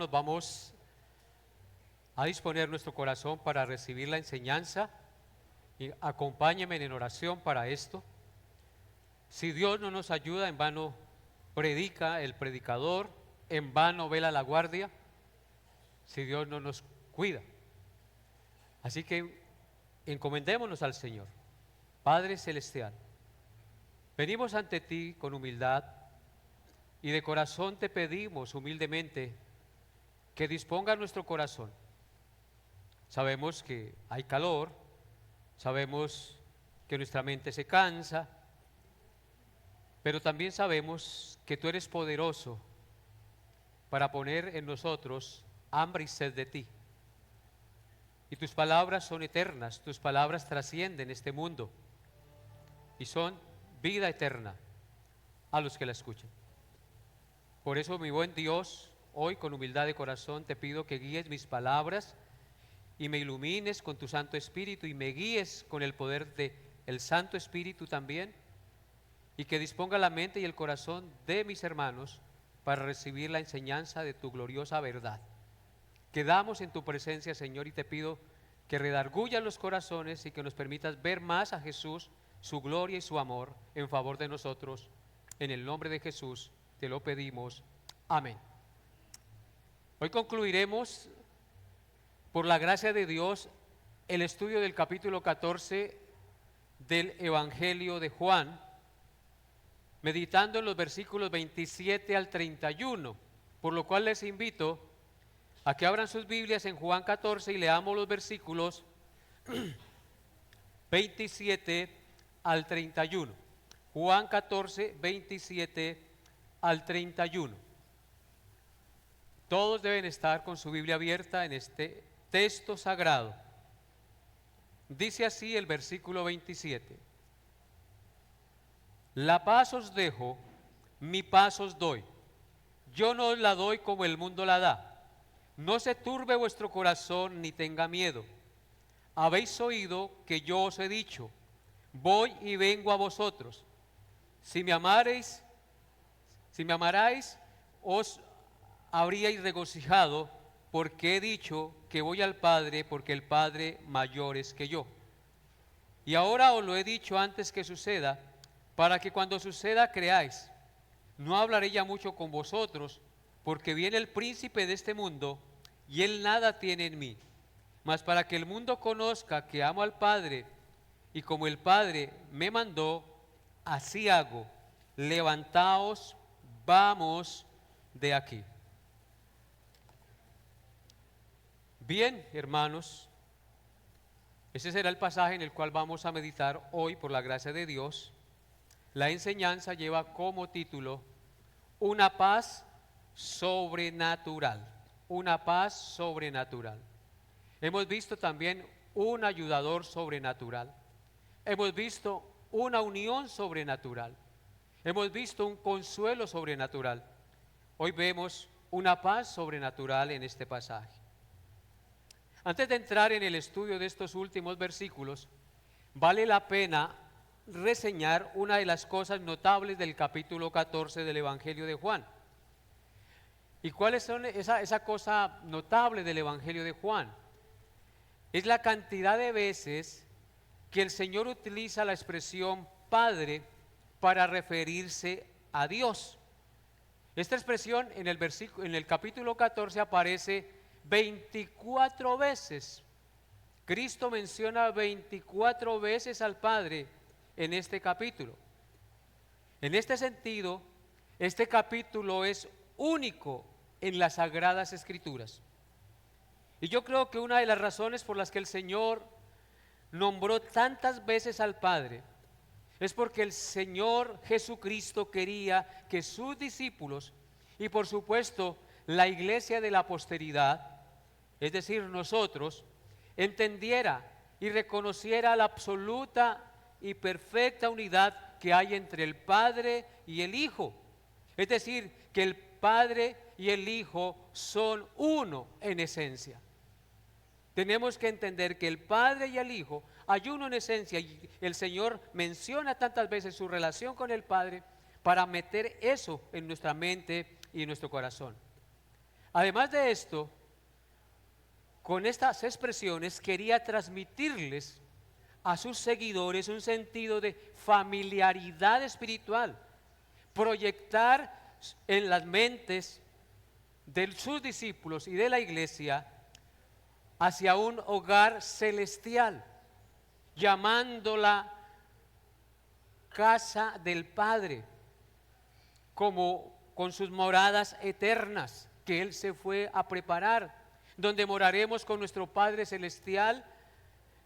hermanos, vamos a disponer nuestro corazón para recibir la enseñanza y acompáñenme en oración para esto. Si Dios no nos ayuda, en vano predica el predicador, en vano vela la guardia, si Dios no nos cuida. Así que encomendémonos al Señor. Padre Celestial, venimos ante ti con humildad y de corazón te pedimos humildemente que disponga nuestro corazón. Sabemos que hay calor, sabemos que nuestra mente se cansa, pero también sabemos que tú eres poderoso para poner en nosotros hambre y sed de ti. Y tus palabras son eternas, tus palabras trascienden este mundo y son vida eterna a los que la escuchan. Por eso, mi buen Dios, hoy con humildad de corazón te pido que guíes mis palabras y me ilumines con tu Santo Espíritu y me guíes con el poder del Santo Espíritu también, y que disponga la mente y el corazón de mis hermanos para recibir la enseñanza de tu gloriosa verdad. Quedamos en tu presencia, Señor, y te pido que redargullas los corazones y que nos permitas ver más a Jesús, su gloria y su amor en favor de nosotros. En el nombre de Jesús te lo pedimos. Amén. Hoy concluiremos, por la gracia de Dios, el estudio del capítulo 14 del Evangelio de Juan, meditando en los versículos 27 al 31, por lo cual les invito a que abran sus Biblias en Juan 14 y leamos los versículos 27 al 31. Juan 14, 27 al 31. Todos deben estar con su Biblia abierta en este texto sagrado. Dice así el versículo 27. La paz os dejo, mi paz os doy. Yo no os la doy como el mundo la da. No se turbe vuestro corazón ni tenga miedo. Habéis oído que yo os he dicho, voy y vengo a vosotros. Si me amarais, os habríais regocijado, porque he dicho que voy al Padre, porque el Padre mayor es que yo. Y ahora os lo he dicho antes que suceda, para que cuando suceda creáis. No hablaré ya mucho con vosotros, porque viene el príncipe de este mundo, y él nada tiene en mí. Mas para que el mundo conozca que amo al Padre, y como el Padre me mandó, así hago. Levantaos, vamos de aquí. Bien, hermanos, ese será el pasaje en el cual vamos a meditar hoy por la gracia de Dios. La enseñanza lleva como título Una paz sobrenatural. Una paz sobrenatural. Hemos visto también un ayudador sobrenatural. Hemos visto una unión sobrenatural. Hemos visto un consuelo sobrenatural. Hoy vemos una paz sobrenatural en este pasaje. Antes de entrar en el estudio de estos últimos versículos, vale la pena reseñar una de las cosas notables del capítulo 14 del Evangelio de Juan. ¿Y cuáles son esa cosa notable del Evangelio de Juan? Es la cantidad de veces que el Señor utiliza la expresión Padre para referirse a Dios. Esta expresión en el capítulo 14 aparece 24 veces. Cristo menciona 24 veces al Padre en este capítulo. En este sentido, este capítulo es único en las Sagradas Escrituras. Y yo creo que una de las razones por las que el Señor nombró tantas veces al Padre es porque el Señor Jesucristo quería que sus discípulos y por supuesto la iglesia de la posteridad, es decir, nosotros, entendiera y reconociera la absoluta y perfecta unidad que hay entre el Padre y el Hijo. Es decir, que el Padre y el Hijo son uno en esencia. Tenemos que entender que el Padre y el Hijo hay uno en esencia, y el Señor menciona tantas veces su relación con el Padre para meter eso en nuestra mente y en nuestro corazón. Además de esto, con estas expresiones quería transmitirles a sus seguidores un sentido de familiaridad espiritual, proyectar en las mentes de sus discípulos y de la iglesia hacia un hogar celestial, llamándola casa del Padre, como con sus moradas eternas que Él se fue a preparar, donde moraremos con nuestro Padre celestial,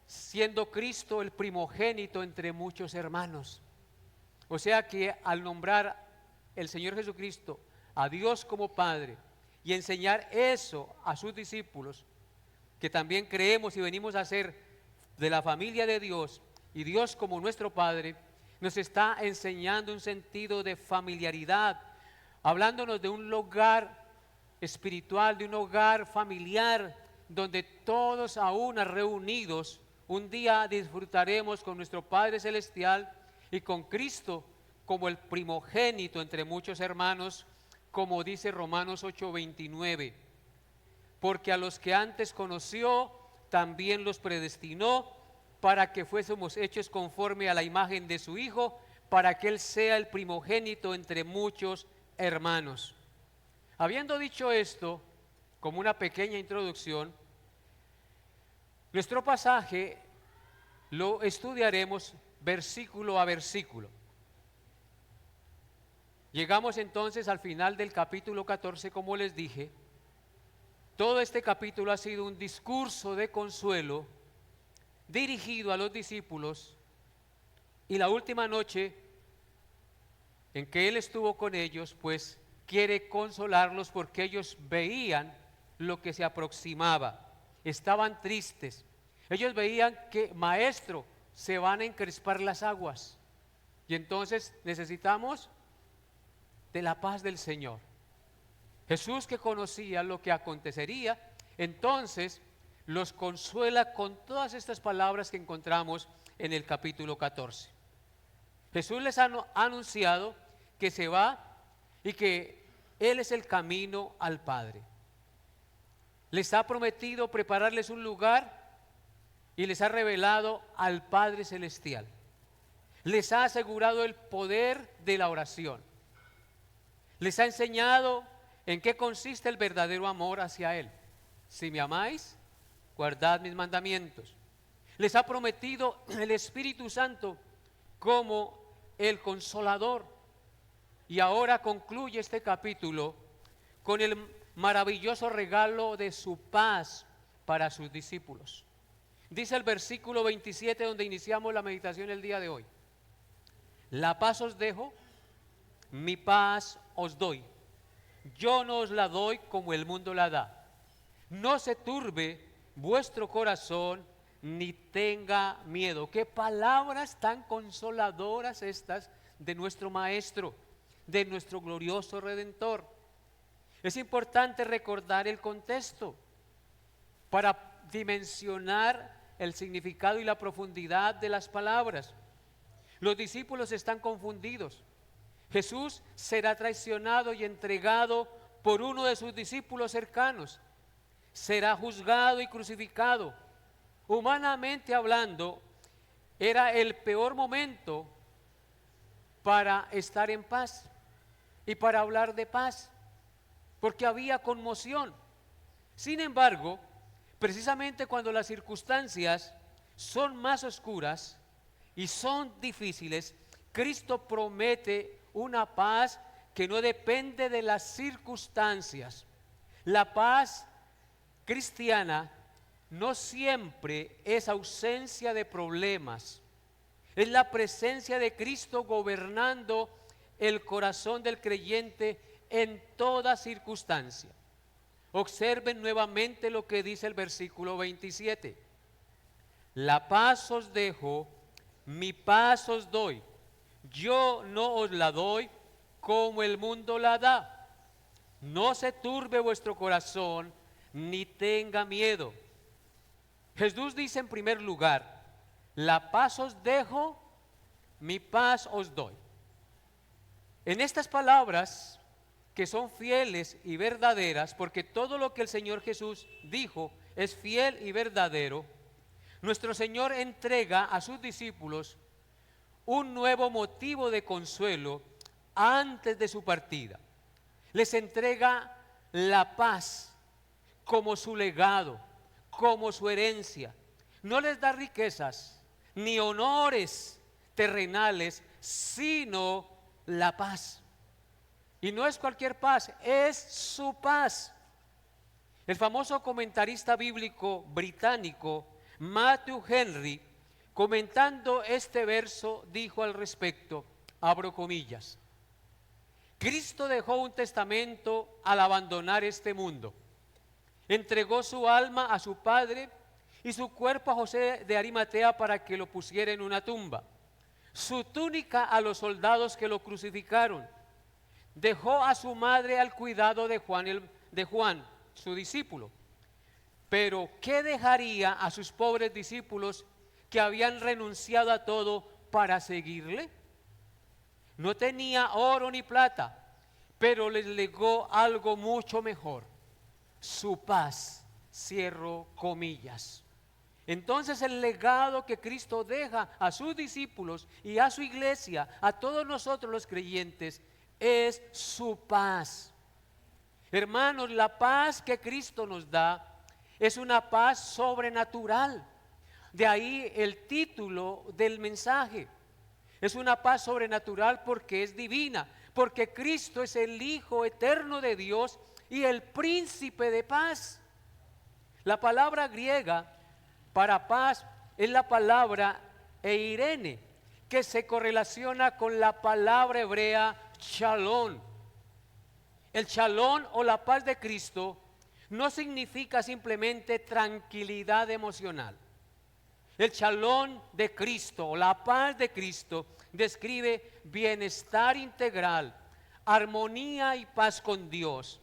siendo Cristo el primogénito entre muchos hermanos. O sea que al nombrar el Señor Jesucristo a Dios como Padre y enseñar eso a sus discípulos, que también creemos y venimos a ser de la familia de Dios y Dios como nuestro Padre, nos está enseñando un sentido de familiaridad, hablándonos de un hogar espiritual, de un hogar familiar, donde todos a una reunidos, un día disfrutaremos con nuestro Padre Celestial y con Cristo como el primogénito entre muchos hermanos, como dice Romanos 8:29. Porque a los que antes conoció, también los predestinó para que fuésemos hechos conforme a la imagen de su Hijo, para que Él sea el primogénito entre muchos hermanos. Habiendo dicho esto, como una pequeña introducción, nuestro pasaje lo estudiaremos versículo a versículo. Llegamos entonces al final del capítulo 14, como les dije. Todo este capítulo ha sido un discurso de consuelo dirigido a los discípulos, y la última noche en que Él estuvo con ellos, pues quiere consolarlos porque ellos veían lo que se aproximaba, estaban tristes, ellos veían que, maestro, se van a encrespar las aguas, y entonces necesitamos de la paz del Señor. Jesús, que conocía lo que acontecería, entonces los consuela con todas estas palabras que encontramos en el capítulo 14. Jesús les ha anunciado que se va y que Él es el camino al Padre. Les ha prometido prepararles un lugar y les ha revelado al Padre Celestial. Les ha asegurado el poder de la oración. Les ha enseñado en qué consiste el verdadero amor hacia Él. Si me amáis, guardad mis mandamientos. Les ha prometido el Espíritu Santo como el Consolador. Y ahora concluye este capítulo con el maravilloso regalo de su paz para sus discípulos. Dice el versículo 27, donde iniciamos la meditación el día de hoy: la paz os dejo, mi paz os doy. Yo no os la doy como el mundo la da. No se turbe vuestro corazón, ni tenga miedo. Qué palabras tan consoladoras estas de nuestro Maestro, de nuestro glorioso Redentor. Es importante recordar el contexto para dimensionar el significado y la profundidad de las palabras. Los discípulos están confundidos. Jesús será traicionado y entregado por uno de sus discípulos cercanos. Será juzgado y crucificado. Humanamente hablando, era el peor momento para estar en paz y para hablar de paz, porque había conmoción. Sin embargo, precisamente cuando las circunstancias son más oscuras y son difíciles, Cristo promete una paz que no depende de las circunstancias. La paz cristiana no siempre es ausencia de problemas, es la presencia de Cristo gobernando el corazón del creyente en toda circunstancia. Observen nuevamente lo que dice el versículo 27. La paz os dejo, mi paz os doy. Yo no os la doy como el mundo la da. No se turbe vuestro corazón, ni tenga miedo. Jesús dice en primer lugar: la paz os dejo, mi paz os doy. En estas palabras que son fieles y verdaderas, porque todo lo que el Señor Jesús dijo es fiel y verdadero, nuestro Señor entrega a sus discípulos un nuevo motivo de consuelo antes de su partida. Les entrega la paz como su legado, como su herencia. No les da riquezas ni honores terrenales, sino la paz. Y no es cualquier paz, es su paz. El famoso comentarista bíblico británico Matthew Henry, comentando este verso, dijo al respecto, abro comillas: Cristo dejó un testamento al abandonar este mundo. Entregó su alma a su Padre y su cuerpo a José de Arimatea para que lo pusiera en una tumba. Su túnica a los soldados que lo crucificaron. Dejó a su madre al cuidado de Juan, su discípulo. Pero ¿qué dejaría a sus pobres discípulos que habían renunciado a todo para seguirle? No tenía oro ni plata, pero les legó algo mucho mejor: su paz. Cierro comillas. Entonces el legado que Cristo deja a sus discípulos y a su iglesia, a todos nosotros los creyentes, es su paz. Hermanos, la paz que Cristo nos da es una paz sobrenatural. De ahí el título del mensaje. Es una paz sobrenatural porque es divina, porque Cristo es el Hijo eterno de Dios y el príncipe de paz. La palabra griega para paz es la palabra eirene, que se correlaciona con la palabra hebrea shalom. El shalom o la paz de Cristo no significa simplemente tranquilidad emocional. El shalom de Cristo o la paz de Cristo describe bienestar integral, armonía y paz con Dios,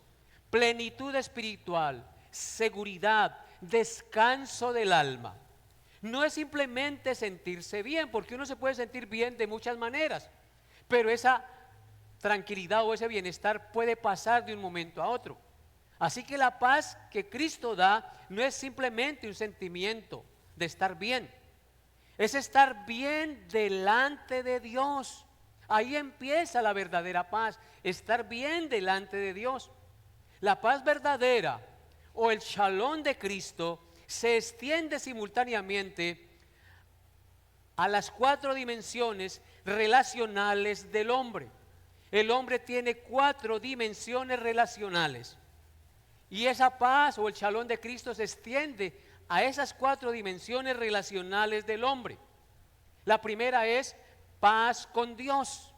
plenitud espiritual, seguridad, descanso del alma. No es simplemente sentirse bien, porque uno se puede sentir bien de muchas maneras, pero esa tranquilidad o ese bienestar puede pasar de un momento a otro. Así que la paz que Cristo da no es simplemente un sentimiento de estar bien, es estar bien delante de Dios. Ahí empieza la verdadera paz, estar bien delante de Dios. La paz verdadera o el shalom de Cristo se extiende simultáneamente a las 4 dimensiones relacionales del hombre. El hombre tiene 4 dimensiones relacionales y esa paz o el shalom de Cristo se extiende a esas 4 dimensiones relacionales del hombre. La primera es paz con Dios.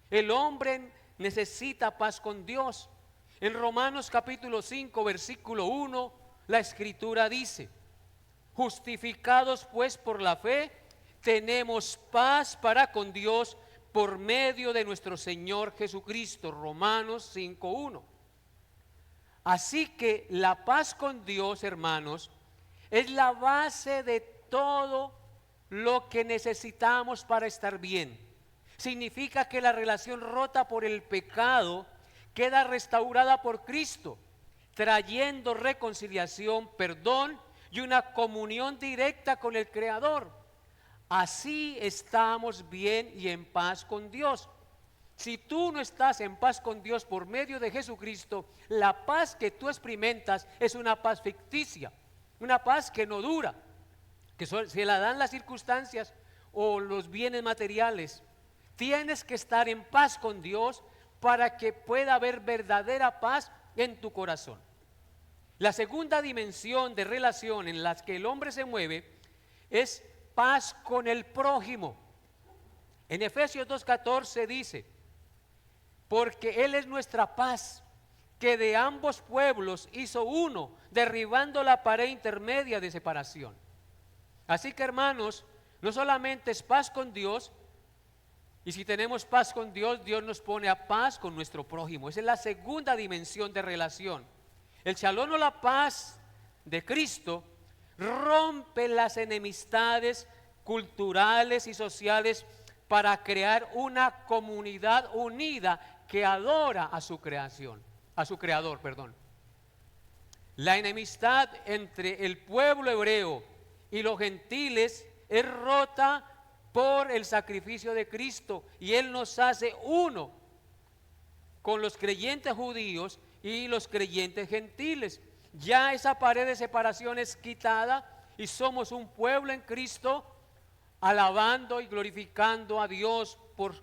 El hombre necesita paz con Dios. En Romanos capítulo 5 versículo 1 la escritura dice: justificados pues por la fe, tenemos paz para con Dios por medio de nuestro Señor Jesucristo. Romanos 5:1. Así que la paz con Dios, hermanos, es la base de todo lo que necesitamos para estar bien. Significa que la relación rota por el pecado queda restaurada por Cristo, trayendo reconciliación, perdón y una comunión directa con el Creador. Así estamos bien y en paz con Dios. Si tú no estás en paz con Dios por medio de Jesucristo, la paz que tú experimentas es una paz ficticia, una paz que no dura, que se la dan las circunstancias o los bienes materiales. Tienes que estar en paz con Dios para que pueda haber verdadera paz en tu corazón. La segunda dimensión de relación en la que el hombre se mueve es paz con el prójimo. En Efesios 2:14 dice: porque Él es nuestra paz, que de ambos pueblos hizo uno, derribando la pared intermedia de separación. Así que, hermanos, no solamente es paz con Dios, y si tenemos paz con Dios, Dios nos pone a paz con nuestro prójimo. Esa es la segunda dimensión de relación. El shalom o la paz de Cristo rompe las enemistades culturales y sociales para crear una comunidad unida que adora a su creación, a su creador, perdón. La enemistad entre el pueblo hebreo y los gentiles es rota por el sacrificio de Cristo, y Él nos hace uno con los creyentes judíos y los creyentes gentiles. Ya esa pared de separación es quitada y somos un pueblo en Cristo, alabando y glorificando a Dios por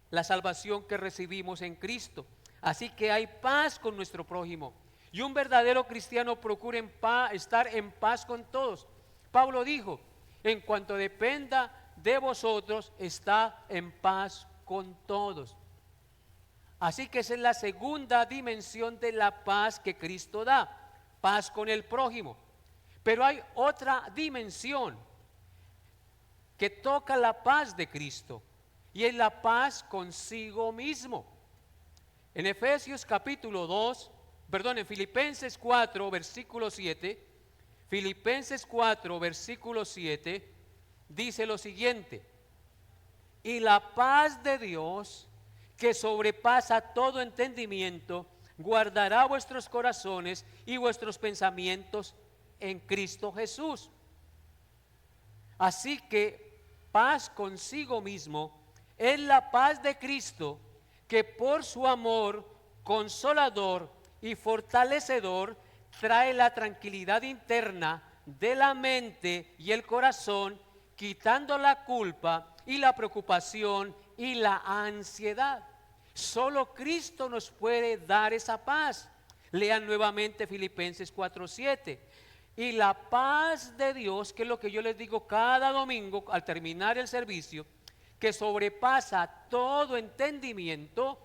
la salvación que recibimos en Cristo. Así que hay paz con nuestro prójimo, y un verdadero cristiano procura estar en paz con todos. Pablo dijo: en cuanto dependa de vosotros, está en paz con todos. Así que esa es la segunda dimensión de la paz que Cristo da, paz con el prójimo. Pero hay otra dimensión que toca la paz de Cristo, y es la paz consigo mismo. En Efesios capítulo 2, perdón, en Filipenses 4, versículo 7, Filipenses 4, versículo 7, dice lo siguiente: y la paz de Dios, que sobrepasa todo entendimiento, guardará vuestros corazones y vuestros pensamientos en Cristo Jesús. Así que paz consigo mismo es la paz de Cristo, que por su amor consolador y fortalecedor trae la tranquilidad interna de la mente y el corazón, quitando la culpa y la preocupación y la ansiedad. Solo Cristo nos puede dar esa paz. Lean nuevamente Filipenses 4:7. Y la paz de Dios, que es lo que yo les digo cada domingo al terminar el servicio, que sobrepasa todo entendimiento,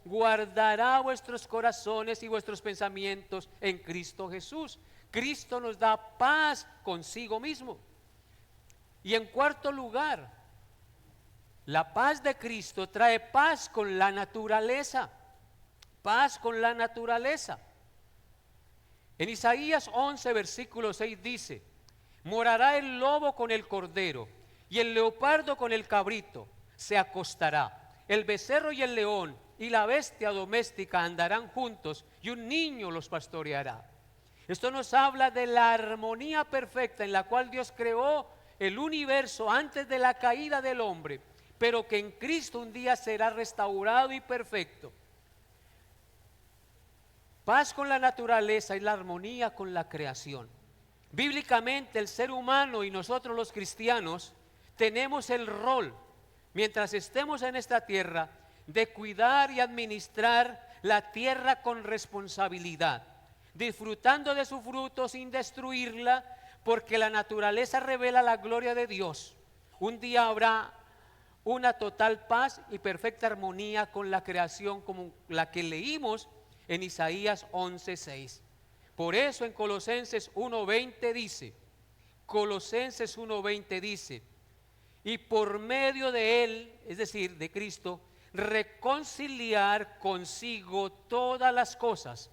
guardará vuestros corazones y vuestros pensamientos en Cristo Jesús. Cristo nos da paz consigo mismo. Y en cuarto lugar, la paz de Cristo trae paz con la naturaleza. Paz con la naturaleza. En Isaías 11, versículo 6 dice: morará el lobo con el cordero, y el leopardo con el cabrito se acostará. El becerro y el león y la bestia doméstica andarán juntos, y un niño los pastoreará. Esto nos habla de la armonía perfecta en la cual Dios creó el universo antes de la caída del hombre, pero que en Cristo un día será restaurado y perfecto. Paz con la naturaleza y la armonía con la creación. Bíblicamente, el ser humano y nosotros los cristianos tenemos el rol, mientras estemos en esta tierra, de cuidar y administrar la tierra con responsabilidad, disfrutando de su fruto sin destruirla, porque la naturaleza revela la gloria de Dios. Un día habrá una total paz y perfecta armonía con la creación, como la que leímos en Isaías 11:6. Por eso en Colosenses 1:20 dice, Colosenses 1:20 dice: y por medio de Él, es decir, de Cristo, reconciliar consigo todas las cosas,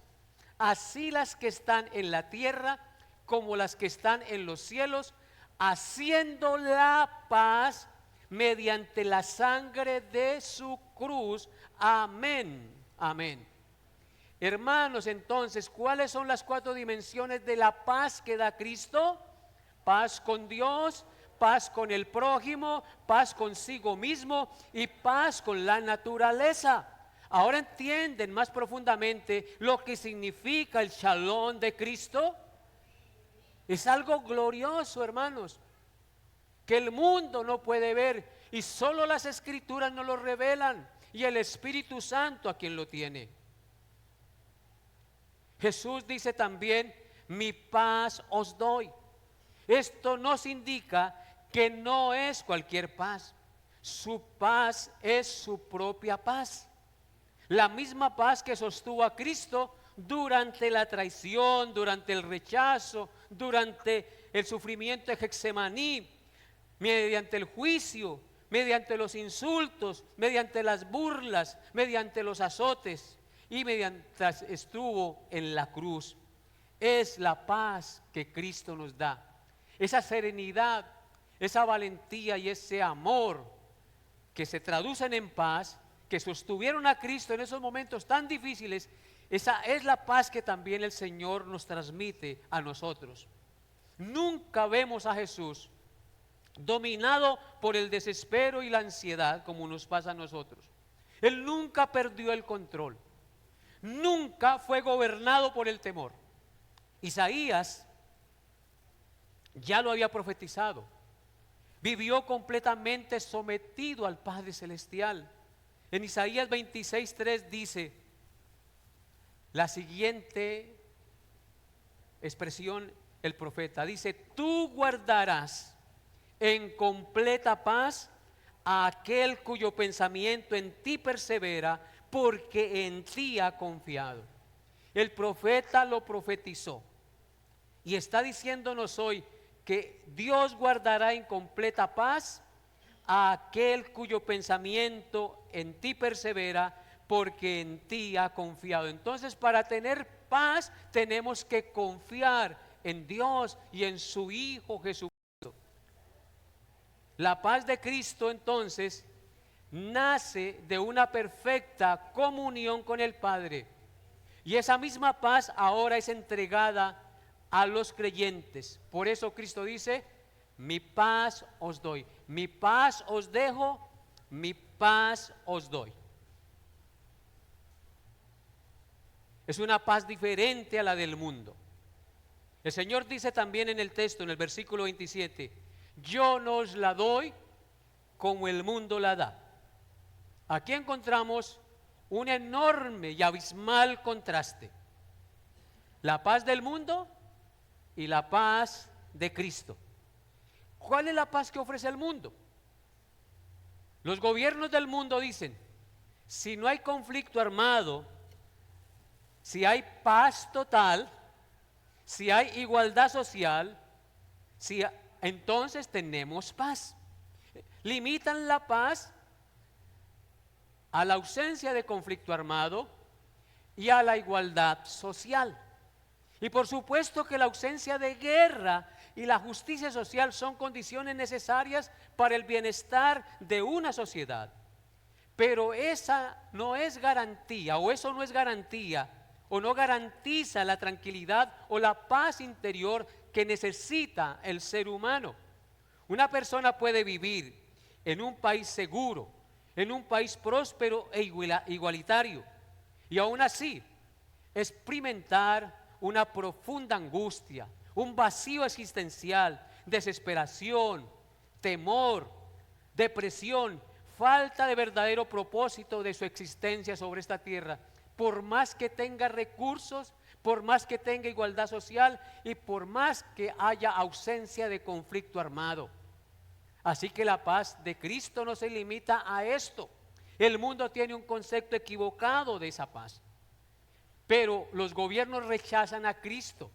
así las que están en la tierra como las que están en los cielos, haciendo la paz mediante la sangre de su cruz. Amén. Amén. Hermanos, entonces, ¿cuáles son las cuatro dimensiones de la paz que da Cristo? Paz con Dios, paz con el prójimo, paz consigo mismo y paz con la naturaleza. Ahora entienden más profundamente lo que significa el Shalom de Cristo. Es algo glorioso, hermanos, que el mundo no puede ver, y solo las Escrituras nos lo revelan, y el Espíritu Santo a quien lo tiene. Jesús dice también: mi paz os doy. Esto nos indica que no es cualquier paz. Su paz es su propia paz. La misma paz que sostuvo a Cristo durante la traición, durante el rechazo, durante el sufrimiento de Getsemaní, mediante el juicio, mediante los insultos, mediante las burlas, mediante los azotes y mientras estuvo en la cruz. Es la paz que Cristo nos da. Esa serenidad, esa valentía y ese amor que se traducen en paz, que sostuvieron a Cristo en esos momentos tan difíciles, esa es la paz que también el Señor nos transmite a nosotros. Nunca vemos a Jesús dominado por el desespero y la ansiedad como nos pasa a nosotros. Él nunca perdió el control, nunca fue gobernado por el temor. Isaías ya lo había profetizado, vivió completamente sometido al Padre Celestial. En Isaías 26:3 dice la siguiente expresión, el profeta dice: tú guardarás en completa paz a aquel cuyo pensamiento en ti persevera, porque en ti ha confiado. El profeta lo profetizó y está diciéndonos hoy que Dios guardará en completa paz a aquel cuyo pensamiento en ti persevera, porque en ti ha confiado. Entonces, para tener paz tenemos que confiar en Dios y en su Hijo Jesucristo. La paz de Cristo entonces nace de una perfecta comunión con el Padre, y esa misma paz ahora es entregada a los creyentes. Por eso Cristo dice: mi paz os doy, mi paz os dejo, mi paz os doy. Es una paz diferente a la del mundo. El Señor dice también en el texto, en el versículo 27, yo no os la doy como el mundo la da. Aquí encontramos un enorme y abismal contraste: la paz del mundo y la paz de Cristo. ¿Cuál es la paz que ofrece el mundo? Los gobiernos del mundo dicen: si no hay conflicto armado, si hay paz total, si hay igualdad social, entonces tenemos paz. Limitan la paz a la ausencia de conflicto armado y a la igualdad social. Y por supuesto que la ausencia de guerra y la justicia social son condiciones necesarias para el bienestar de una sociedad. Pero esa no es garantía, o eso no es garantía, o no garantiza la tranquilidad o la paz interior que necesita el ser humano. Una persona puede vivir en un país seguro, en un país próspero e igualitario, y aún así experimentar una profunda angustia, un vacío existencial, desesperación, temor, depresión, falta de verdadero propósito de su existencia sobre esta tierra, por más que tenga recursos, por más que tenga igualdad social y por más que haya ausencia de conflicto armado. Así que la paz de Cristo no se limita a esto. El mundo tiene un concepto equivocado de esa paz, pero los gobiernos rechazan a Cristo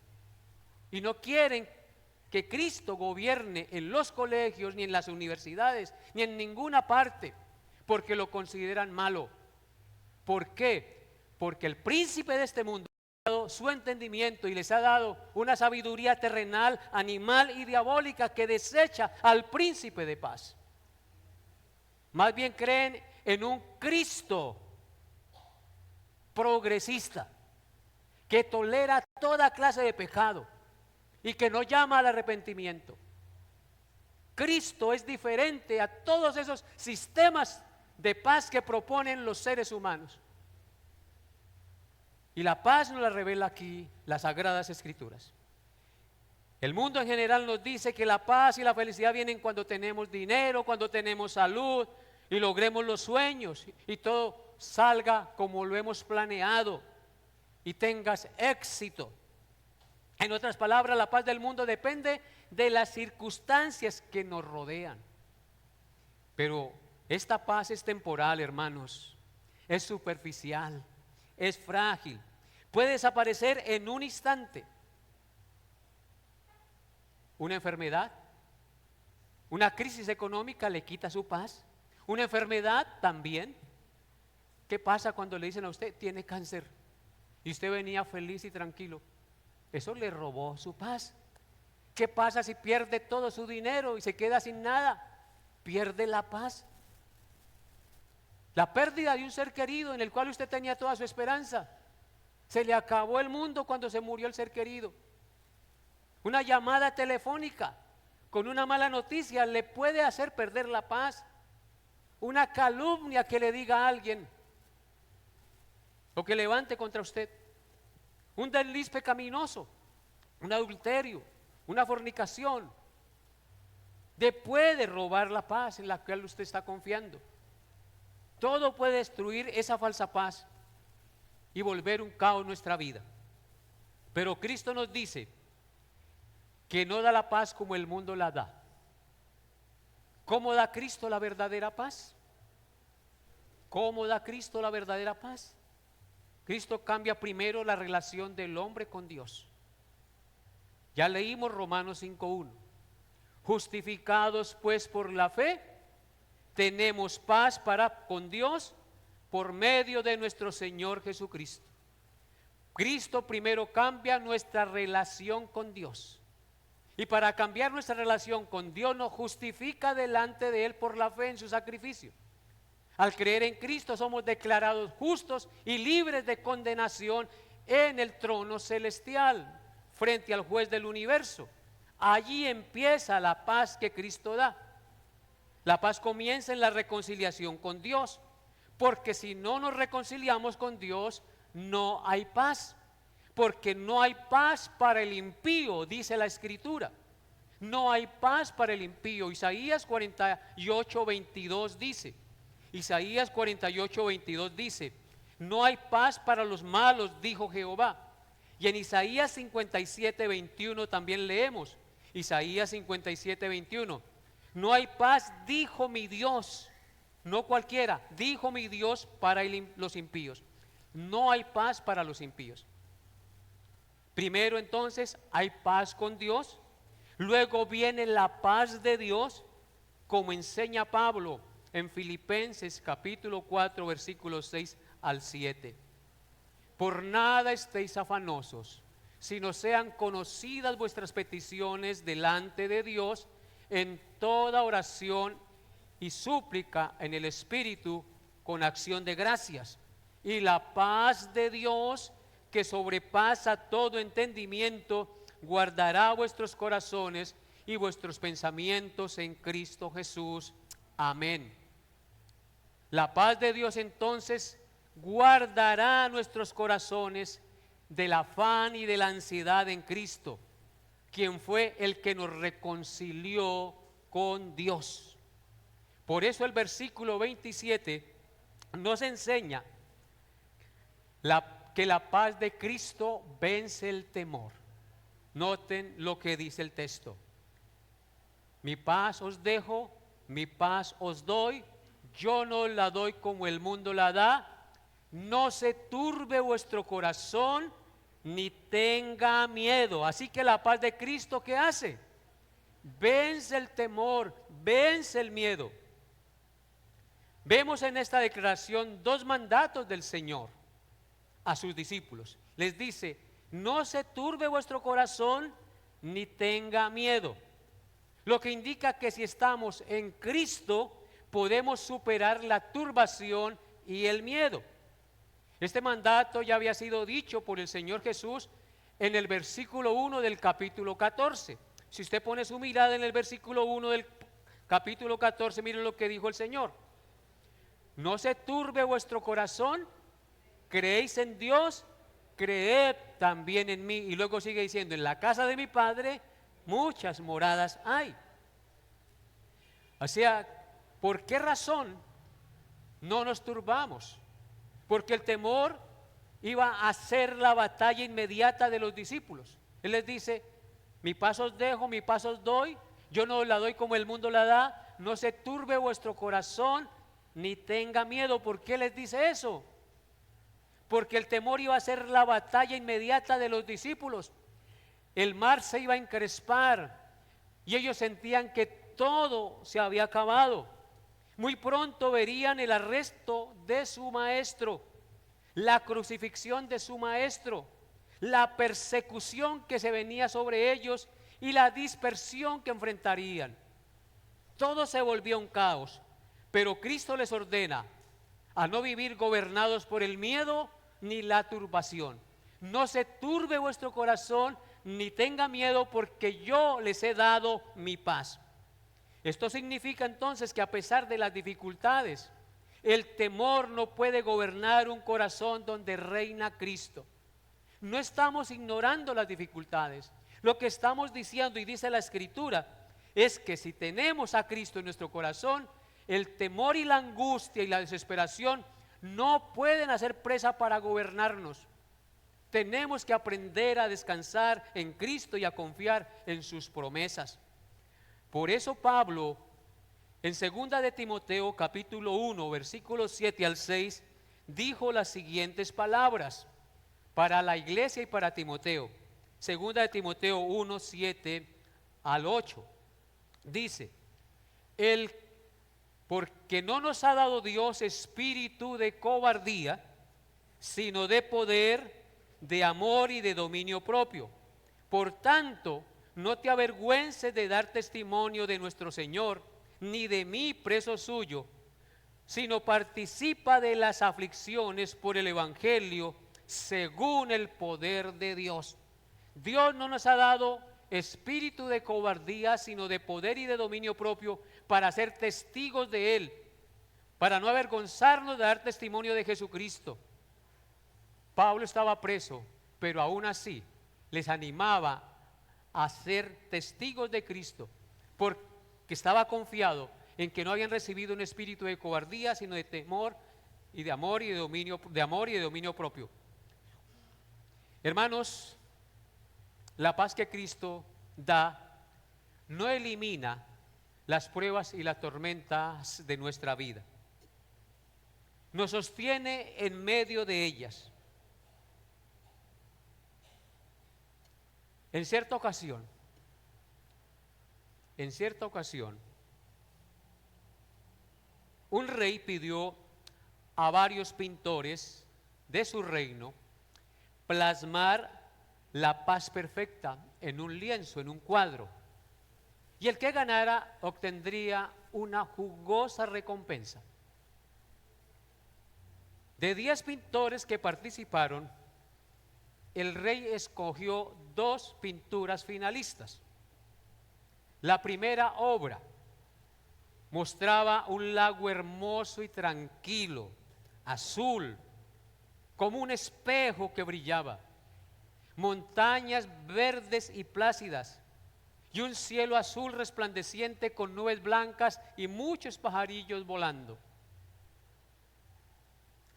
y no quieren que Cristo gobierne en los colegios, ni en las universidades, ni en ninguna parte, porque lo consideran malo. ¿Por qué? Porque el príncipe de este mundo ha dado su entendimiento y les ha dado una sabiduría terrenal, animal y diabólica que desecha al príncipe de paz. Más bien creen en un Cristo progresista que tolera toda clase de pecado y que no llama al arrepentimiento. Cristo es diferente a todos esos sistemas de paz que proponen los seres humanos. Y la paz nos la revela aquí las Sagradas Escrituras. El mundo en general nos dice que la paz y la felicidad vienen cuando tenemos dinero, cuando tenemos salud y logremos los sueños y todo salga como lo hemos planeado y tengas éxito. En otras palabras, la paz del mundo depende de las circunstancias que nos rodean. Pero esta paz es temporal, hermanos, es superficial, es frágil, puede desaparecer en un instante. Una enfermedad, una crisis económica le quita su paz. Una enfermedad también. ¿Qué pasa cuando le dicen a usted tiene cáncer y usted venía feliz y tranquilo? Eso le robó su paz. ¿Qué pasa si pierde todo su dinero y se queda sin nada? Pierde la paz. La pérdida de un ser querido en el cual usted tenía toda su esperanza. Se le acabó el mundo cuando se murió el ser querido. Una llamada telefónica con una mala noticia le puede hacer perder la paz. Una calumnia que le diga a alguien o que levante contra usted. Un desliz pecaminoso, un adulterio, una fornicación, puede robar la paz en la cual usted está confiando. Todo puede destruir esa falsa paz y volver un caos en nuestra vida. Pero Cristo nos dice que no da la paz como el mundo la da. ¿Cómo da Cristo la verdadera paz? ¿Cómo da Cristo la verdadera paz? Cristo cambia primero la relación del hombre con Dios. Ya leímos Romanos 5:1. Justificados pues por la fe, tenemos paz con Dios por medio de nuestro Señor Jesucristo. Cristo primero cambia nuestra relación con Dios. Y para cambiar nuestra relación con Dios nos justifica delante de Él por la fe en su sacrificio. Al creer en Cristo somos declarados justos y libres de condenación en el trono celestial, frente al juez del universo. Allí empieza la paz que Cristo da. La paz comienza en la reconciliación con Dios, porque si no nos reconciliamos con Dios, no hay paz. Porque no hay paz para el impío, dice la Escritura. No hay paz para el impío. Isaías 48:22 dice. Isaías 48:22 dice: no hay paz para los malos, dijo Jehová. Y en Isaías 57:21 también leemos. Isaías 57:21. No hay paz, dijo mi Dios. No cualquiera, dijo mi Dios para los impíos. No hay paz para los impíos. Primero entonces hay paz con Dios, luego viene la paz de Dios, como enseña Pablo en Filipenses capítulo 4 versículos 6 al 7. Por nada estéis afanosos, sino sean conocidas vuestras peticiones delante de Dios en toda oración y súplica en el Espíritu con acción de gracias. Y la paz de Dios, que sobrepasa todo entendimiento, guardará vuestros corazones y vuestros pensamientos en Cristo Jesús. Amén. La paz de Dios entonces guardará nuestros corazones del afán y de la ansiedad en Cristo, quien fue el que nos reconcilió con Dios. Por eso el versículo 27 nos enseña que la paz de Cristo vence el temor. Noten lo que dice el texto. Mi paz os dejo, mi paz os doy, yo no la doy como el mundo la da. No se turbe vuestro corazón, ni tenga miedo. Así que la paz de Cristo, ¿qué hace? Vence el temor, vence el miedo. Vemos en esta declaración dos mandatos del Señor a sus discípulos. Les dice: no se turbe vuestro corazón ni tenga miedo. Lo que indica que si estamos en Cristo podemos superar la turbación y el miedo. Este mandato ya había sido dicho por el Señor Jesús en el versículo 1 del capítulo 14. Si usted pone su mirada en el versículo 1 del capítulo 14, miren lo que dijo el Señor: no se turbe vuestro corazón, creéis en Dios, creed también en mí. Y luego sigue diciendo: en la casa de mi Padre muchas moradas hay. O sea, ¿por qué razón no nos turbamos? Porque el temor iba a ser la batalla inmediata de los discípulos. Él les dice: mi paz os dejo, mi paz os doy, yo no la doy como el mundo la da. No se turbe vuestro corazón ni tenga miedo. ¿Por qué les dice eso? Porque el temor iba a ser la batalla inmediata de los discípulos. El mar se iba a encrespar y ellos sentían que todo se había acabado. Muy pronto verían el arresto de su maestro, la crucifixión de su maestro, la persecución que se venía sobre ellos y la dispersión que enfrentarían. Todo se volvía un caos, pero Cristo les ordena: a no vivir gobernados por el miedo ni la turbación. No se turbe vuestro corazón, ni tenga miedo, porque yo les he dado mi paz. Esto significa entonces que a pesar de las dificultades, el temor no puede gobernar un corazón donde reina Cristo. No estamos ignorando las dificultades. Lo que estamos diciendo, y dice la Escritura, es que si tenemos a Cristo en nuestro corazón, el temor y la angustia y la desesperación no pueden hacer presa para gobernarnos. Tenemos que aprender a descansar en Cristo y a confiar en sus promesas. Por eso Pablo, en 2 de Timoteo capítulo 1, versículos 7 al 6, dijo las siguientes palabras para la iglesia y para Timoteo. 2 de Timoteo 1, 7 al 8. Dice, porque no nos ha dado Dios espíritu de cobardía, sino de poder, de amor y de dominio propio. Por tanto, no te avergüences de dar testimonio de nuestro Señor, ni de mí, preso suyo, sino participa de las aflicciones por el Evangelio, según el poder de Dios. Dios no nos ha dado espíritu de cobardía, sino de poder y de dominio propio, para ser testigos de Él, para no avergonzarnos de dar testimonio de Jesucristo. Pablo estaba preso, pero aún así les animaba a ser testigos de Cristo, porque estaba confiado en que no habían recibido un espíritu de cobardía, sino de temor y de amor y de dominio propio. Hermanos, la paz que Cristo da no elimina las pruebas y las tormentas de nuestra vida. Nos sostiene en medio de ellas. En cierta ocasión, un rey pidió a varios pintores de su reino plasmar la paz perfecta en un lienzo, en un cuadro. Y el que ganara obtendría una jugosa recompensa. De 10 pintores que participaron, el rey escogió 2 pinturas finalistas. La primera obra mostraba un lago hermoso y tranquilo, azul, como un espejo que brillaba, montañas verdes y plácidas, y un cielo azul resplandeciente con nubes blancas y muchos pajarillos volando.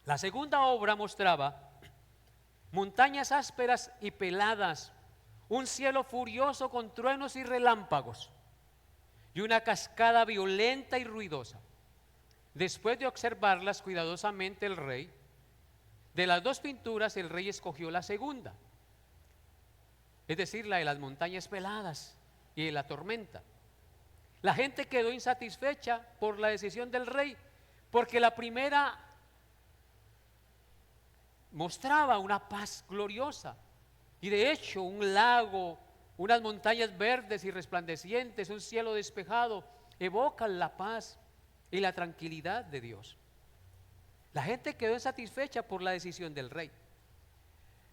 La segunda obra mostraba montañas ásperas y peladas, un cielo furioso con truenos y relámpagos, y una cascada violenta y ruidosa. Después de observarlas cuidadosamente el rey, de las 2 pinturas el rey escogió la segunda, es decir, la de las montañas peladas y de la tormenta. La gente quedó insatisfecha por la decisión del rey, porque la primera mostraba una paz gloriosa, y de hecho un lago, unas montañas verdes y resplandecientes, un cielo despejado, evocan la paz y la tranquilidad de Dios. La gente quedó insatisfecha por la decisión del rey,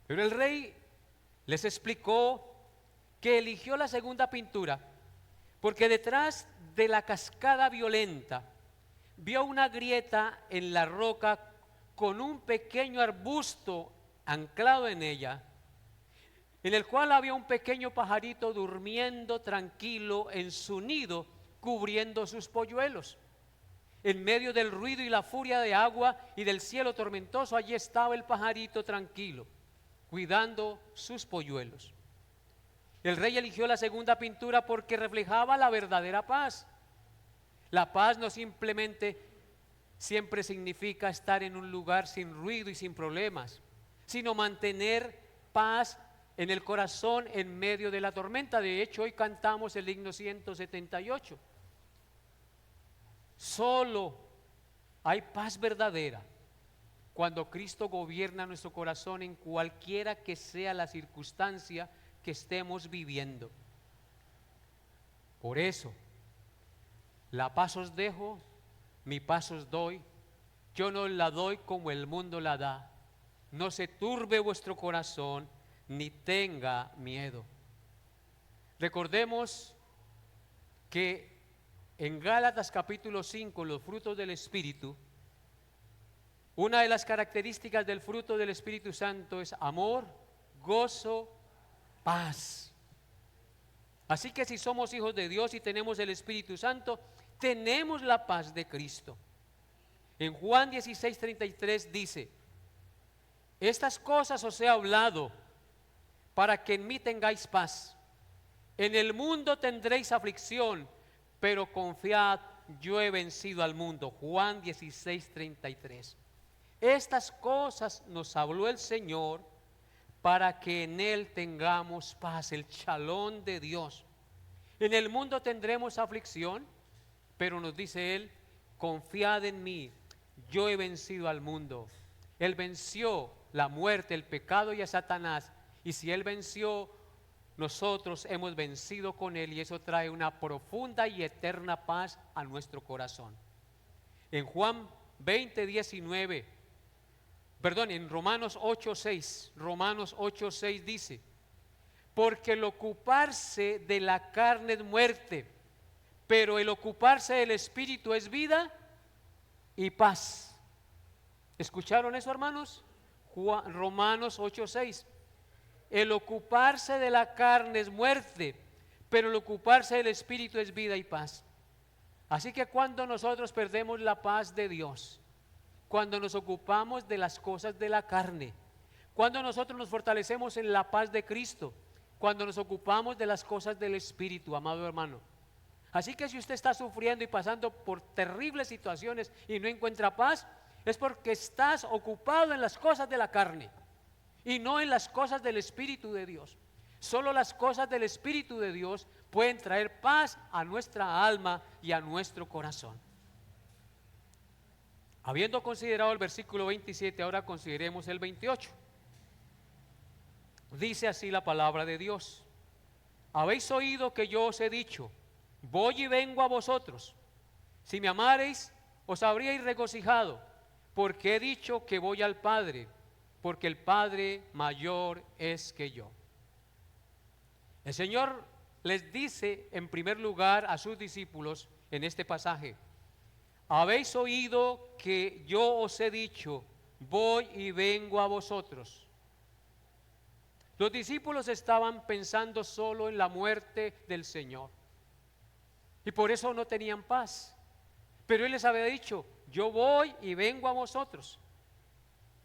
pero el rey les explicó que eligió la segunda pintura porque detrás de la cascada violenta vio una grieta en la roca con un pequeño arbusto anclado en ella, en el cual había un pequeño pajarito durmiendo tranquilo en su nido, cubriendo sus polluelos. En medio del ruido y la furia de agua y del cielo tormentoso, allí estaba el pajarito tranquilo, cuidando sus polluelos. El rey eligió la segunda pintura porque reflejaba la verdadera paz. La paz no simplemente siempre significa estar en un lugar sin ruido y sin problemas, sino mantener paz en el corazón en medio de la tormenta. De hecho, hoy cantamos el himno 178. Solo hay paz verdadera cuando Cristo gobierna nuestro corazón en cualquiera que sea la circunstancia que estemos viviendo. Por eso, la paz os dejo, mi paz os doy. yo no la doy como el mundo la da. No se turbe vuestro corazón, ni tenga miedo. Recordemos que en Gálatas capítulo 5, los frutos del Espíritu, una de las características del fruto del Espíritu Santo es amor, gozo, paz. Así que si somos hijos de Dios y tenemos el Espíritu Santo, tenemos la paz de Cristo. En Juan 16:33 dice: estas cosas os he hablado para que en mí tengáis paz. En el mundo tendréis aflicción, pero confiad, yo he vencido al mundo. Juan 16:33. Estas cosas nos habló el Señor para que en Él tengamos paz, el shalom de Dios. En el mundo tendremos aflicción, pero nos dice Él: confiad en mí, yo he vencido al mundo. Él venció la muerte, el pecado y a Satanás, y si Él venció, nosotros hemos vencido con Él, y eso trae una profunda y eterna paz a nuestro corazón. En Juan 20:19, en Romanos 8:6 dice: porque el ocuparse de la carne es muerte, pero el ocuparse del Espíritu es vida y paz. ¿Escucharon eso, hermanos? Romanos 8:6. El ocuparse de la carne es muerte, pero el ocuparse del Espíritu es vida y paz. Así que cuando nosotros perdemos la paz de Dios, cuando nos ocupamos de las cosas de la carne, cuando nosotros nos fortalecemos en la paz de Cristo, cuando nos ocupamos de las cosas del Espíritu, amado hermano. Así que si usted está sufriendo y pasando por terribles situaciones y no encuentra paz, es porque estás ocupado en las cosas de la carne y no en las cosas del Espíritu de Dios. Solo las cosas del Espíritu de Dios pueden traer paz a nuestra alma y a nuestro corazón. Habiendo considerado el versículo 27, ahora consideremos el 28. Dice así la palabra de Dios: habéis oído que yo os he dicho, voy y vengo a vosotros. Si me amareis, os habríais regocijado, porque he dicho que voy al Padre, porque el Padre mayor es que yo. El Señor les dice en primer lugar a sus discípulos en este pasaje: habéis oído que yo os he dicho, voy y vengo a vosotros. Los discípulos estaban pensando solo en la muerte del Señor y por eso no tenían paz. Pero Él les había dicho: yo voy y vengo a vosotros.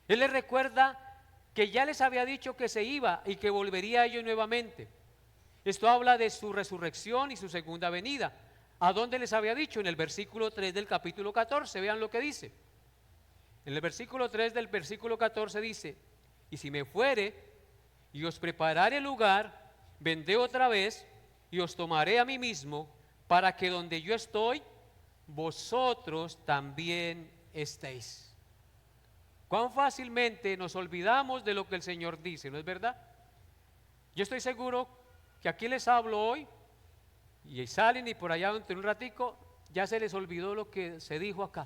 Él les recuerda que ya les había dicho que se iba y que volvería a ellos nuevamente. Esto habla de su resurrección y su segunda venida. ¿A dónde les había dicho? En el versículo 3 del capítulo 14, vean lo que dice. En el versículo 3 del versículo 14 dice: y si me fuere y os prepararé lugar, vendré otra vez y os tomaré a mí mismo, para que donde yo estoy, vosotros también estéis. Cuán fácilmente nos olvidamos de lo que el Señor dice, ¿no es verdad? Yo estoy seguro que aquí les hablo hoy y salen y por allá dentro de un ratico ya se les olvidó lo que se dijo acá.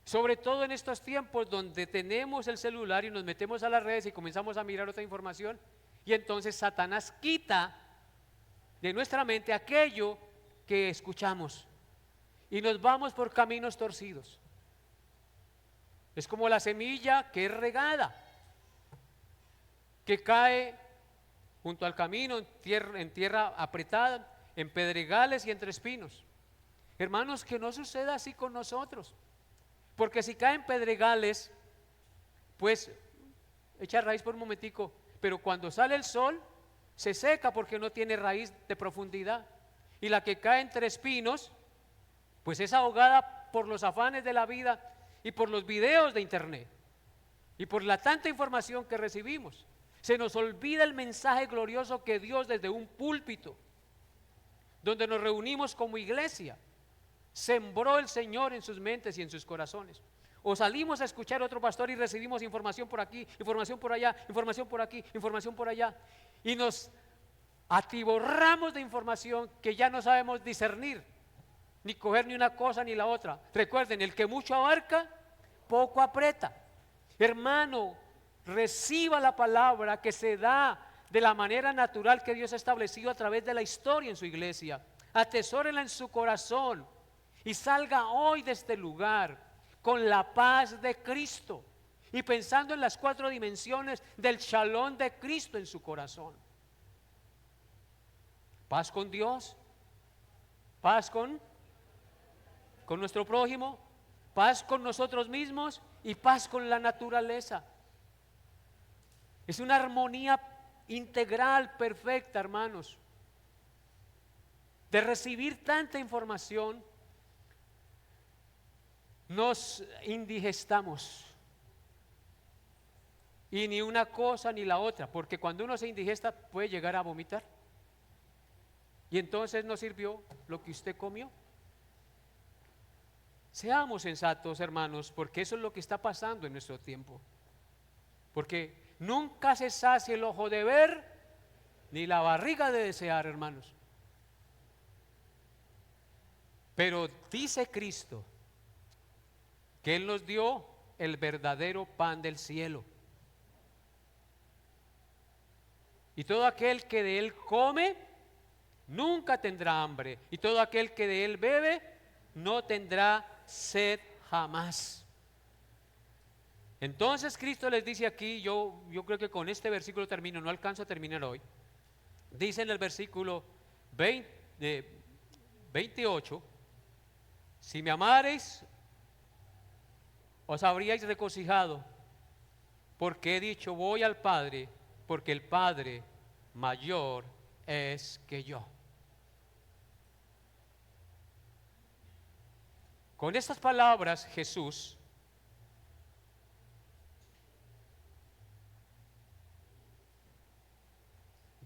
Sobre todo en estos tiempos donde tenemos el celular y nos metemos a las redes y comenzamos a mirar otra información, y entonces Satanás quita de nuestra mente aquello que escuchamos y nos vamos por caminos torcidos. Es como la semilla que es regada, que cae junto al camino en tierra apretada, en pedregales y entre espinos. Hermanos, que no suceda así con nosotros, porque si caen pedregales, pues echa raíz por un momentico, pero cuando sale el sol se seca porque no tiene raíz de profundidad. Y la que cae entre espinos, pues es ahogada por los afanes de la vida y por los videos de internet y por la tanta información que recibimos. Se nos olvida el mensaje glorioso que Dios, desde un púlpito donde nos reunimos como iglesia, sembró el Señor en sus mentes y en sus corazones. O salimos a escuchar a otro pastor y recibimos información por aquí, información por allá, información por aquí, información por allá, y nos atiborramos de información que ya no sabemos discernir. ni coger ni una cosa ni la otra. Recuerden, el que mucho abarca, poco aprieta. Hermano, reciba la palabra que se da de la manera natural que Dios ha establecido a través de la historia en su iglesia. Atesórela en su corazón y salga hoy de este lugar con la paz de Cristo y pensando en las 4 dimensiones del shalom de Cristo en su corazón. Paz con Dios, paz con nuestro prójimo, paz con nosotros mismos y paz con la naturaleza. Es una armonía integral, perfecta, hermanos. De recibir tanta información, nos indigestamos. Y ni una cosa ni la otra, porque cuando uno se indigesta puede llegar a vomitar. Y entonces no sirvió lo que usted comió. Seamos sensatos, hermanos, porque eso es lo que está pasando en nuestro tiempo. Porque nunca se sacia el ojo de ver, ni la barriga de desear, hermanos. Pero dice Cristo que Él nos dio el verdadero pan del cielo. Y todo aquel que de Él come, nunca tendrá hambre. Y todo aquel que de Él bebe, no tendrá sed jamás. Entonces Cristo les dice aquí, yo creo que con este versículo termino, no alcanzo a terminar hoy. Dice en el versículo 28, si me amareis, os habríais regocijado, porque he dicho, voy al Padre, porque el Padre mayor es que yo. Con estas palabras Jesús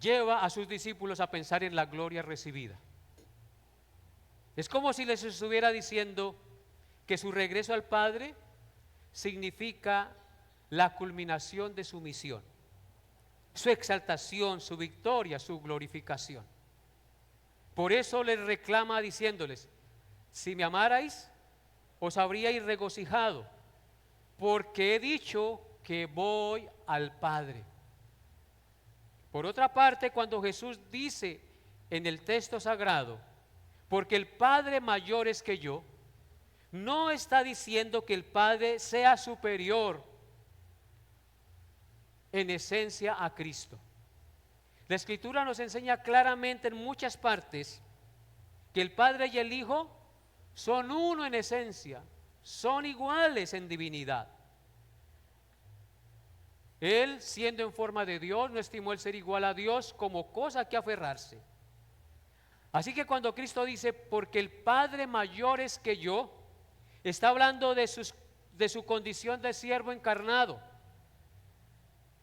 lleva a sus discípulos a pensar en la gloria recibida. Es como si les estuviera diciendo que su regreso al Padre significa la culminación de su misión, su exaltación, su victoria, su glorificación. Por eso les reclama diciéndoles, si me amarais, os habríais regocijado, porque he dicho que voy al Padre. Por otra parte, cuando Jesús dice en el texto sagrado, porque el Padre mayor es que yo, no está diciendo que el Padre sea superior en esencia a Cristo. La Escritura nos enseña claramente en muchas partes que el Padre y el Hijo son uno en esencia, son iguales en divinidad. Él, siendo en forma de Dios, no estimó el ser igual a Dios como cosa que aferrarse. Así que cuando Cristo dice, porque el Padre mayor es que yo, está hablando de su condición de siervo encarnado.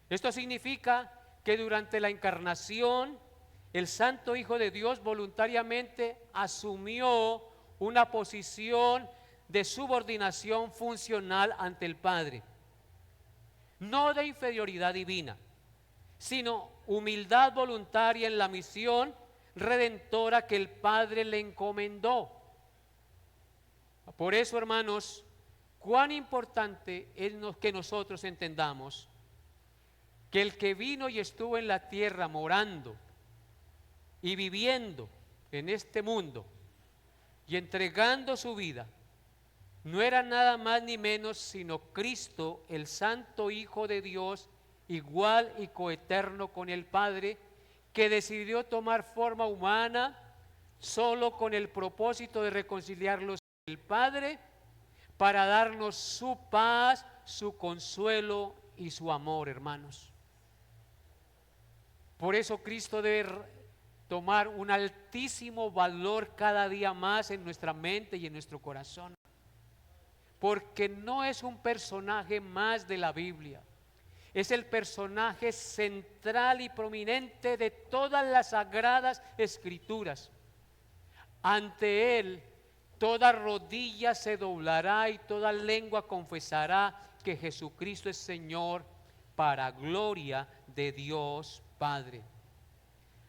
Esto significa que durante la encarnación, el Santo Hijo de Dios voluntariamente asumió una posición de subordinación funcional ante el Padre. No de inferioridad divina, sino humildad voluntaria en la misión redentora que el Padre le encomendó. Por eso, hermanos, cuán importante es que nosotros entendamos que el que vino y estuvo en la tierra morando y viviendo en este mundo y entregando su vida, no era nada más ni menos sino Cristo, el Santo Hijo de Dios, igual y coeterno con el Padre, que decidió tomar forma humana solo con el propósito de reconciliarlos con el Padre, para darnos su paz, su consuelo y su amor, hermanos. Por eso Cristo debe tomar un altísimo valor cada día más en nuestra mente y en nuestro corazón. Porque no es un personaje más de la Biblia, es el personaje central y prominente de todas las sagradas escrituras. Ante Él, toda rodilla se doblará y toda lengua confesará que Jesucristo es Señor, para gloria de Dios Padre.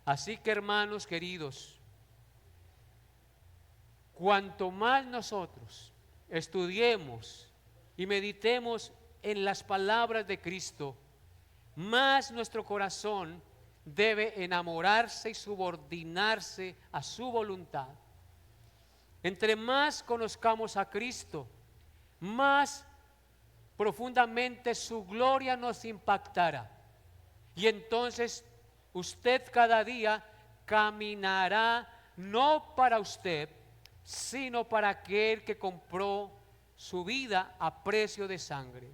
Así que, hermanos queridos, cuanto más nosotros estudiemos y meditemos en las palabras de Cristo, más nuestro corazón debe enamorarse y subordinarse a su voluntad. Entre más conozcamos a Cristo, más profundamente su gloria nos impactará. Y entonces usted cada día caminará no para usted, sino para aquel que compró su vida a precio de sangre.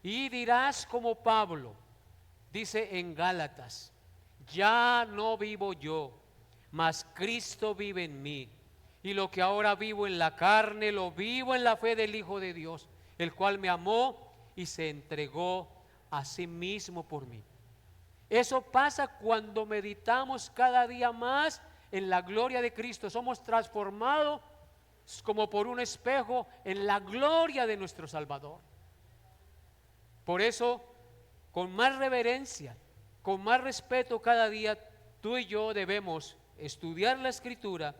Y dirás como Pablo dice en Gálatas: ya no vivo yo, mas Cristo vive en mí. Y lo que ahora vivo en la carne, lo vivo en la fe del Hijo de Dios, el cual me amó y se entregó a sí mismo por mí. Eso pasa cuando meditamos cada día más en la gloria de Cristo. Somos transformados como por un espejo en la gloria de nuestro Salvador. Por eso, con más reverencia, con más respeto cada día, tú y yo debemos estudiar la Escritura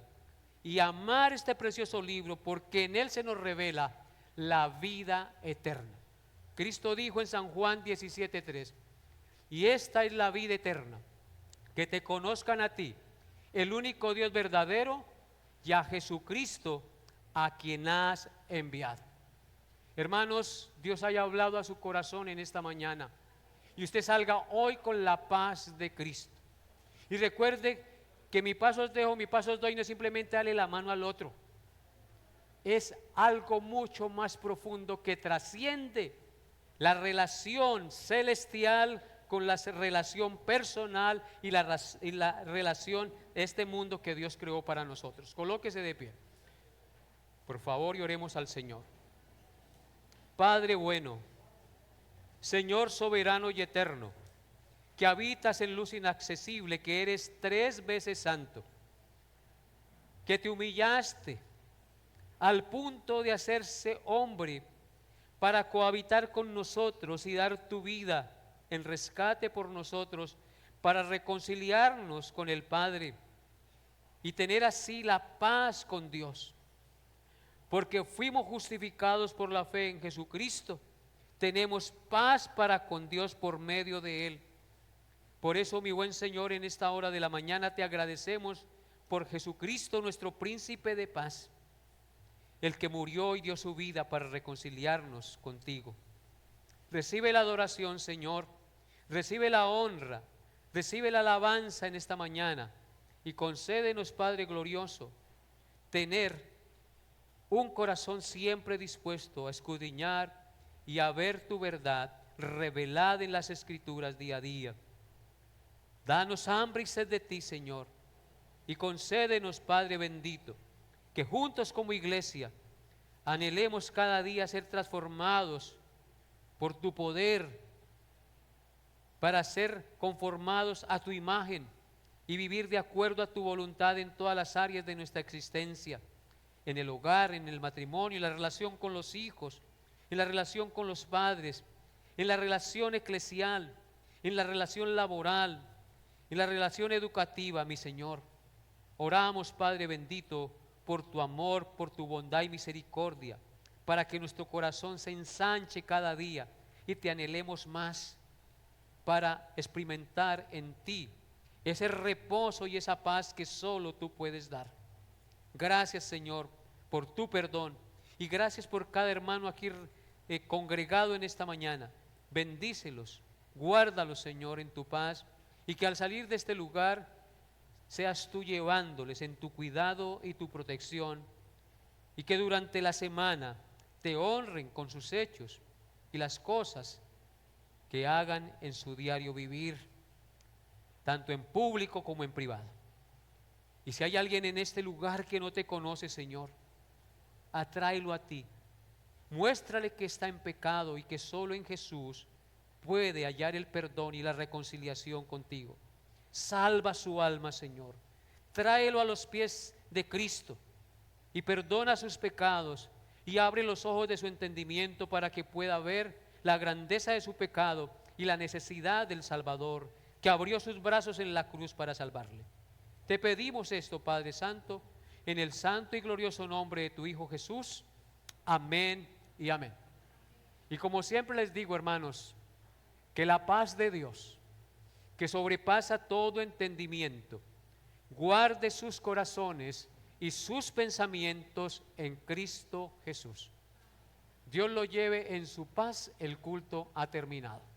y amar este precioso libro, porque en él se nos revela la vida eterna. Cristo dijo en San Juan 17:3: y esta es la vida eterna, que te conozcan a ti, el único Dios verdadero, y a Jesucristo, a quien has enviado. Hermanos, Dios haya hablado a su corazón en esta mañana, y usted salga hoy con la paz de Cristo. Y recuerde que mi paso os dejo, mi paso os doy, no es simplemente darle la mano al otro. Es algo mucho más profundo que trasciende la relación celestial con la relación personal y la relación de este mundo que Dios creó para nosotros. Colóquese de pie, por favor, y oremos al Señor. Padre bueno, Señor soberano y eterno, que habitas en luz inaccesible, que eres 3 veces santo, que te humillaste al punto de hacerse hombre para cohabitar con nosotros y dar tu vida en rescate por nosotros, para reconciliarnos con el Padre y tener así la paz con Dios. Porque fuimos justificados por la fe en Jesucristo, tenemos paz para con Dios por medio de Él. Por eso, mi buen Señor, en esta hora de la mañana te agradecemos por Jesucristo, nuestro príncipe de paz, el que murió y dio su vida para reconciliarnos contigo. Recibe la adoración, Señor, recibe la honra, recibe la alabanza en esta mañana, y concédenos, Padre glorioso, tener un corazón siempre dispuesto a escudriñar y a ver tu verdad revelada en las Escrituras día a día. Danos hambre y sed de ti, Señor, y concédenos, Padre bendito, que juntos como iglesia anhelemos cada día ser transformados por tu poder, para ser conformados a tu imagen y vivir de acuerdo a tu voluntad en todas las áreas de nuestra existencia, en el hogar, en el matrimonio, en la relación con los hijos, en la relación con los padres, en la relación eclesial, en la relación laboral, en la relación educativa, mi Señor. Oramos, Padre bendito, por tu amor, por tu bondad y misericordia, para que nuestro corazón se ensanche cada día y te anhelemos más, para experimentar en ti ese reposo y esa paz que solo tú puedes dar. Gracias, Señor, por tu perdón, y gracias por cada hermano aquí congregado en esta mañana. Bendícelos, guárdalos, Señor, en tu paz, y que al salir de este lugar seas tú llevándoles en tu cuidado y tu protección, y que durante la semana te honren con sus hechos y las cosas que hagan en su diario vivir, tanto en público como en privado. Y si hay alguien en este lugar que no te conoce, Señor, atráelo a ti. Muéstrale que está en pecado y que solo en Jesús puede hallar el perdón y la reconciliación contigo. Salva su alma, Señor. Tráelo a los pies de Cristo y perdona sus pecados y abre los ojos de su entendimiento para que pueda ver la grandeza de su pecado y la necesidad del Salvador, que abrió sus brazos en la cruz para salvarle. Te pedimos esto, Padre Santo, en el santo y glorioso nombre de tu Hijo Jesús. Amén y amén. Y como siempre les digo, hermanos, que la paz de Dios, que sobrepasa todo entendimiento, guarde sus corazones y sus pensamientos en Cristo Jesús. Dios lo lleve en su paz. El culto ha terminado.